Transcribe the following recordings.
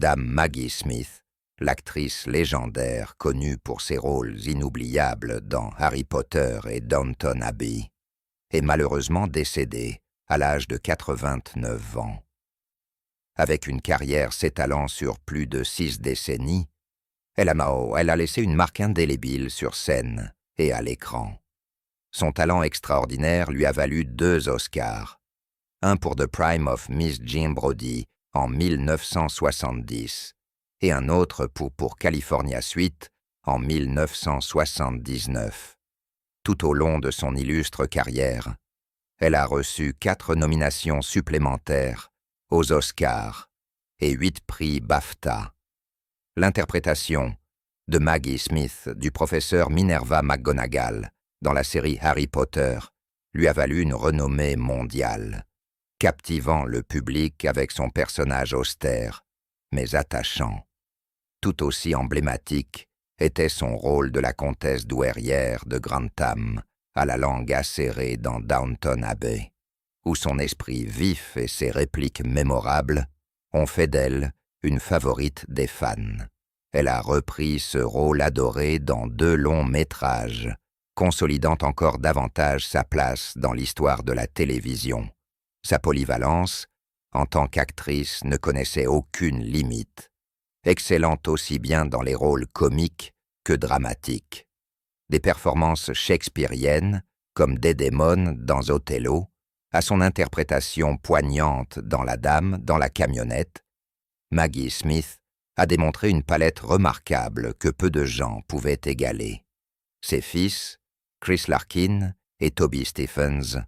Dame Maggie Smith, l'actrice légendaire connue pour ses rôles inoubliables dans Harry Potter et Downton Abbey, est malheureusement décédée à l'âge de 89 ans. Avec une carrière s'étalant sur plus de 6 décennies, elle a laissé une marque indélébile sur scène et à l'écran. Son talent extraordinaire lui a valu 2 Oscars, un pour The Prime of Miss Jim Brodie en 1970 et un autre pour California Suite en 1979. Tout au long de son illustre carrière, elle a reçu 4 nominations supplémentaires aux Oscars et 8 prix BAFTA. L'interprétation de Maggie Smith du professeur Minerva McGonagall dans la série Harry Potter lui a valu une renommée mondiale, captivant le public avec son personnage austère, mais attachant. Tout aussi emblématique était son rôle de la comtesse douairière de Grantham, à la langue acérée dans Downton Abbey, où son esprit vif et ses répliques mémorables ont fait d'elle une favorite des fans. Elle a repris ce rôle adoré dans 2 longs métrages, consolidant encore davantage sa place dans l'histoire de la télévision. Sa polyvalence, en tant qu'actrice, ne connaissait aucune limite, excellente aussi bien dans les rôles comiques que dramatiques. Des performances shakespeariennes, comme Desdémone dans Othello, à son interprétation poignante dans La Dame dans la camionnette, Maggie Smith a démontré une palette remarquable que peu de gens pouvaient égaler. Ses fils, Chris Larkin et Toby Stephens,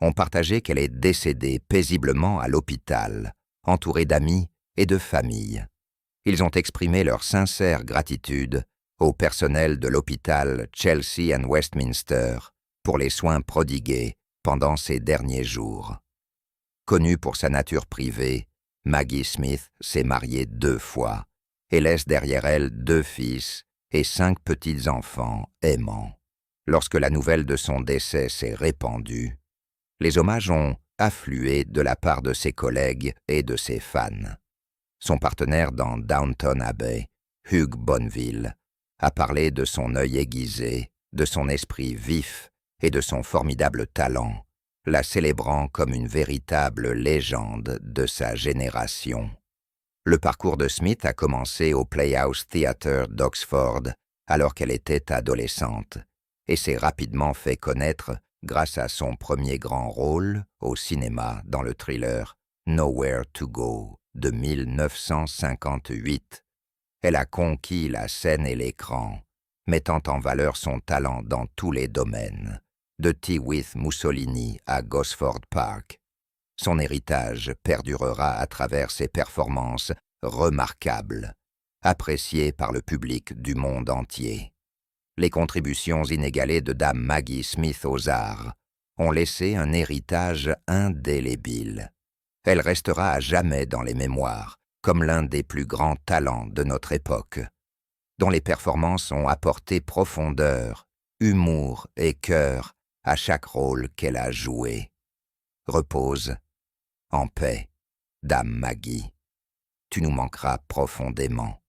ont partagé qu'elle est décédée paisiblement à l'hôpital, entourée d'amis et de famille. Ils ont exprimé leur sincère gratitude au personnel de l'hôpital Chelsea and Westminster pour les soins prodigués pendant ces derniers jours. Connue pour sa nature privée, Maggie Smith s'est mariée 2 fois et laisse derrière elle 2 fils et 5 petits-enfants aimants. Lorsque la nouvelle de son décès s'est répandue, les hommages ont afflué de la part de ses collègues et de ses fans. Son partenaire dans Downton Abbey, Hugh Bonneville, a parlé de son œil aiguisé, de son esprit vif et de son formidable talent, la célébrant comme une véritable légende de sa génération. Le parcours de Smith a commencé au Playhouse Theatre d'Oxford alors qu'elle était adolescente et s'est rapidement fait connaître grâce à son premier grand rôle au cinéma dans le thriller Nowhere to Go de 1958. Elle a conquis la scène et l'écran, mettant en valeur son talent dans tous les domaines, de Tea with Mussolini à Gosford Park. Son héritage perdurera à travers ses performances remarquables, appréciées par le public du monde entier. Les contributions inégalées de Dame Maggie Smith aux arts ont laissé un héritage indélébile. Elle restera à jamais dans les mémoires comme l'un des plus grands talents de notre époque, dont les performances ont apporté profondeur, humour et cœur à chaque rôle qu'elle a joué. Repose en paix, Dame Maggie. Tu nous manqueras profondément.